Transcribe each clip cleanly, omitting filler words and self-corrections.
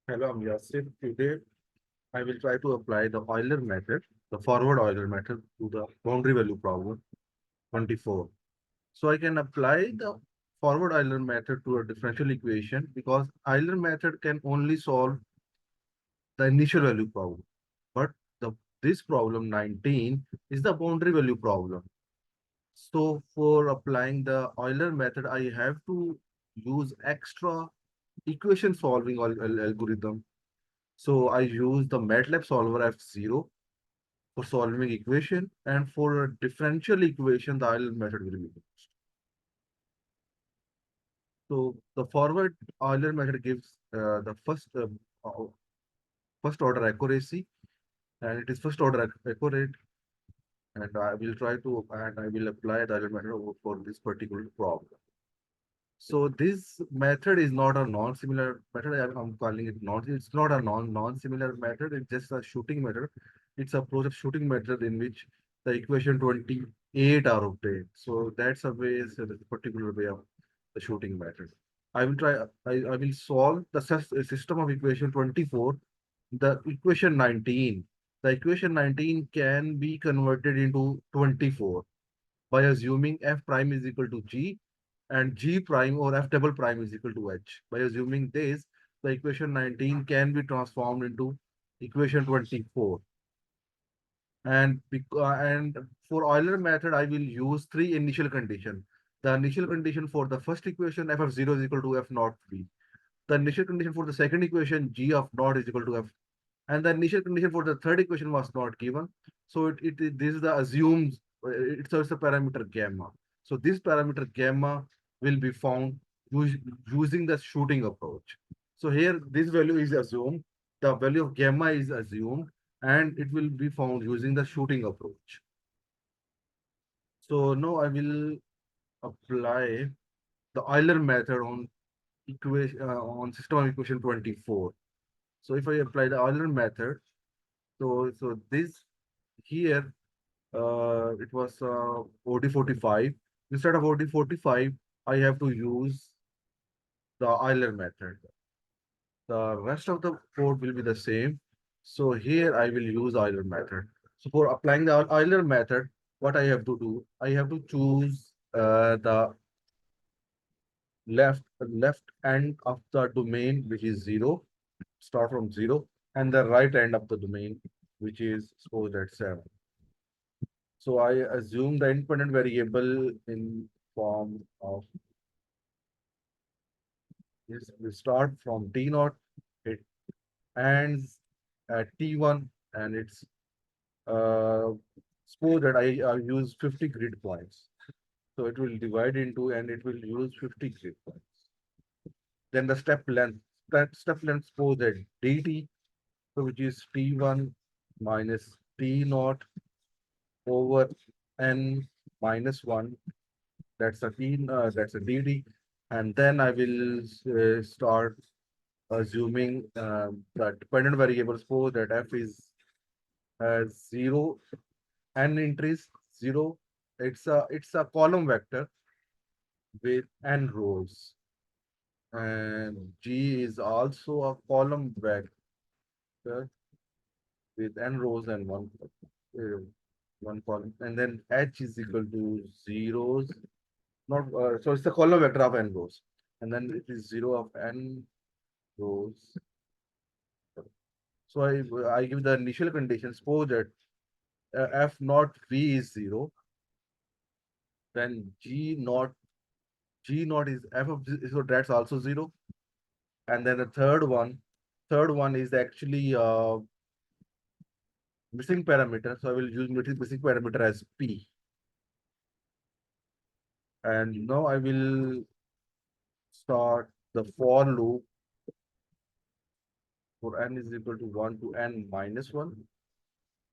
Hello, I'm Yasir. Today, I will try to apply the Euler method, the forward Euler method, to the boundary value problem 24. So I can apply the forward Euler method to a differential equation because Euler method can only solve the initial value problem. But this problem 19 is the boundary value problem. So for applying the Euler method, I have to use extra equation solving algorithm. So I use the Matlab solver F0 for solving equation, and for a differential equation, the Euler method will be used. So the forward Euler method gives the uh, first order accuracy, and it is first order accurate. And I will apply the Euler method for this particular problem. So this method is not a non-similar method. I'm calling it non. It's not a non-similar method. It's just a shooting method. It's a process shooting method in which the equation 28 are obtained. So that's a way, so the particular way of the shooting method. I will try. I will solve the system of equation 24. The equation 19. The equation 19 can be converted into 24 by assuming f prime is equal to g and g prime or f double prime is equal to h. By assuming this, the equation 19 can be transformed into equation 24. And for Euler method, I will use three initial condition. The initial condition for the first equation, f of 0 is equal to f naught b. The initial condition for the second equation, g of naught is equal to f. And the initial condition for the third equation was not given. So this is the assumed, it's a parameter gamma. So this parameter gamma will be found us- using the shooting approach. So here this value is assumed, the value of gamma is assumed, and it will be found using the shooting approach. So now I will apply the Euler method on equation on system of equation 24. So if I apply the Euler method, so this here it was OD45. Instead of OD45, I have to use the Euler method. The rest of the code will be the same. So here I will use Euler method. So for applying the Euler method, what I have to do, I have to choose the left end of the domain, which is zero, start from zero, and the right end of the domain, which is supposed at 7. So I assume the independent variable in form of this. We start from T naught, it ends at T1, and it's uh, suppose that I use 50 grid points. So it will divide into and it will use 50 grid points. Then the step length suppose that dt, so which is T1 minus T naught over n minus 1. That's a dd. And then I will start assuming that dependent variable, suppose that f is has 0, n entries 0. It's a column vector with n rows, and g is also a column vector with n rows and uh, one column, and then h is equal to zeros. Not so it's the column vector of n rows, and then it is 0 of n rows. So I give the initial condition. Suppose that f naught v is 0, then g naught is f of so that's also 0. And then the third one is actually missing parameter. So I will use missing parameter as p. And now I will start the for loop for n is equal to 1 to n minus 1.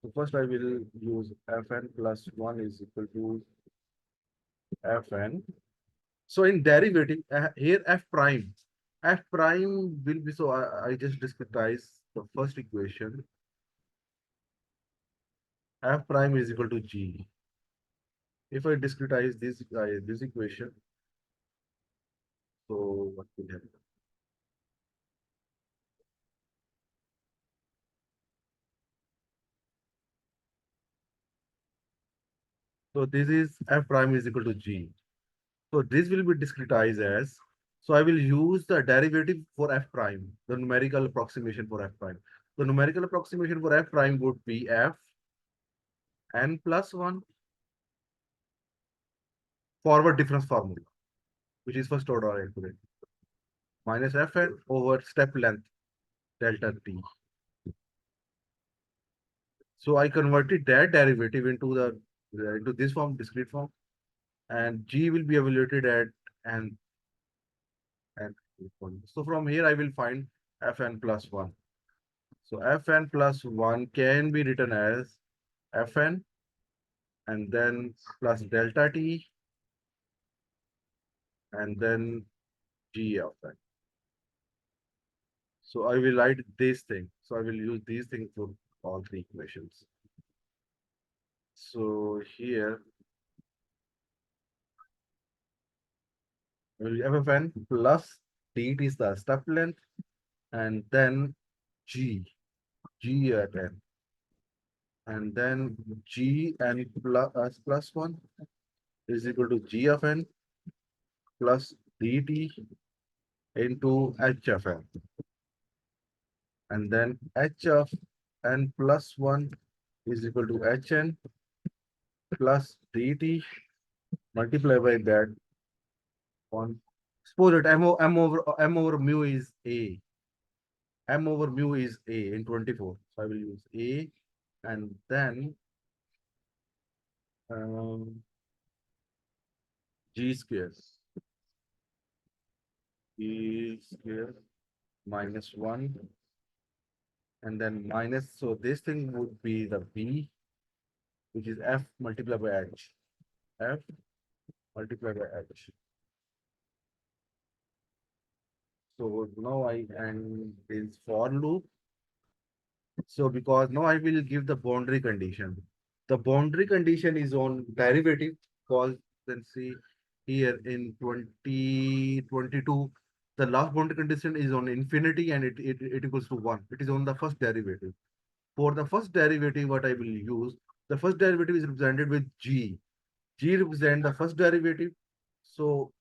So first I will use fn plus 1 is equal to fn. So in derivative, here f prime will be, so I just discretize the first equation. F prime is equal to g. If I discretize this equation, so what will happen? So this is f prime is equal to g. So this will be discretized as, so I will use the derivative for f prime, the numerical approximation for f prime. The numerical approximation for f prime would be f n plus 1 forward difference formula, which is first order accurate, minus fn over step length delta t. So I converted that derivative into the into this form, discrete form, and g will be evaluated at n and so from here I will find fn plus 1. So fn plus 1 can be written as fn and then plus delta t and then g of n. So I will write this thing. So I will use these things for all three equations. So here we will fn plus t is the step length and then g at n and then g n plus 1 is equal to g of n plus dt into h of n and then h of n plus 1 is equal to hn plus dt multiplied by that one. Suppose that m over mu is a. M over mu is a in 24. So I will use a and then um, g square. G square minus 1 and then minus. So this thing would be the b, which is f multiplied by h. F multiplied by h. So now I and is for loop. So because now I will give the boundary condition. The boundary condition is on derivative because then see here in 2022 the last boundary condition is on infinity and it equals to 1. It is on the first derivative. For the first derivative, what I will use, the first derivative is represented with g. G represent the first derivative. So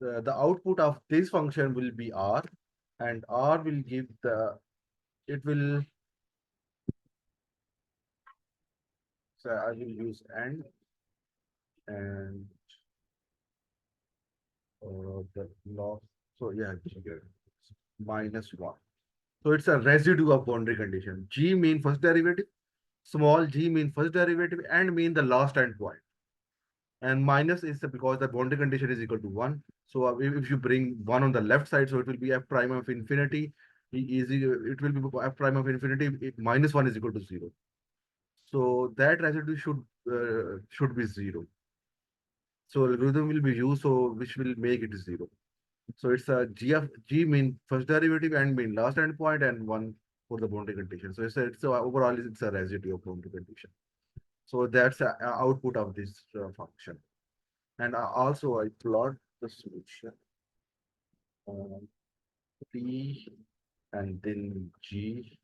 the output of this function will be r and r will give the, it will, so I will use and the loss. So yeah, minus 1. So it's a residue of boundary condition. G mean first derivative, small g mean first derivative, and mean the last endpoint. And minus is because the boundary condition is equal to 1. So if you bring 1 on the left side, so it will be f prime of infinity. Easy, it will be f prime of infinity. Minus 1 is equal to 0. So that residue should be 0. So algorithm will be used, so which will make it 0. So it's a g of g mean first derivative and mean last endpoint and 1 for the boundary condition. So it's overall it's a residue of boundary condition. So that's a output of this function. And also I plot the solution on T and then G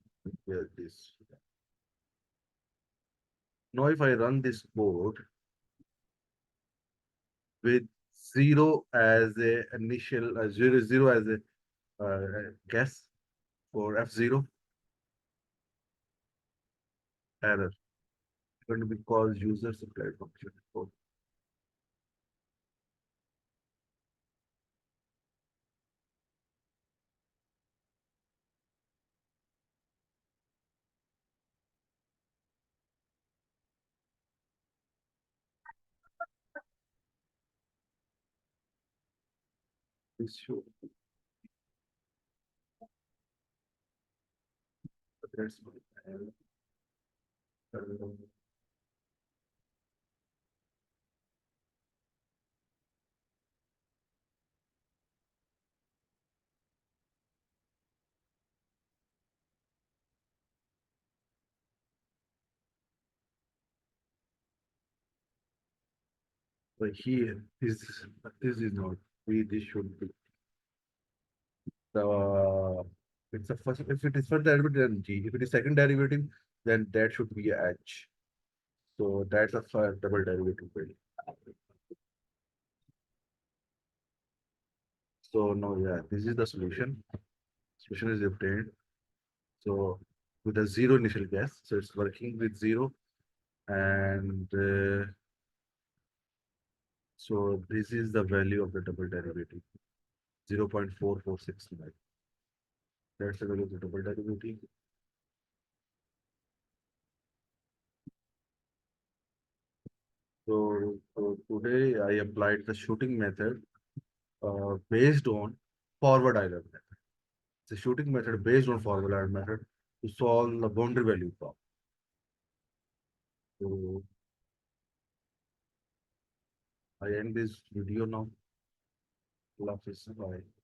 here this. Now if I run this code with 0 as a initial 0 as a guess for F0 error going to be called user supplied function. So this show that's but here this is not we this should be the it's a first if it is first derivative then G. If it is second derivative, then that should be a H. So that's a double derivative build. So now, yeah, this is the solution. Solution is obtained. So with a zero initial gas, so it's working with zero, and so this is the value of the double derivative, 0.4469. That's the value of the double derivative. So today I applied the shooting method based on forward Euler method. The shooting method based on forward Euler method to solve the boundary value problem. So I end this video now. Love is bye.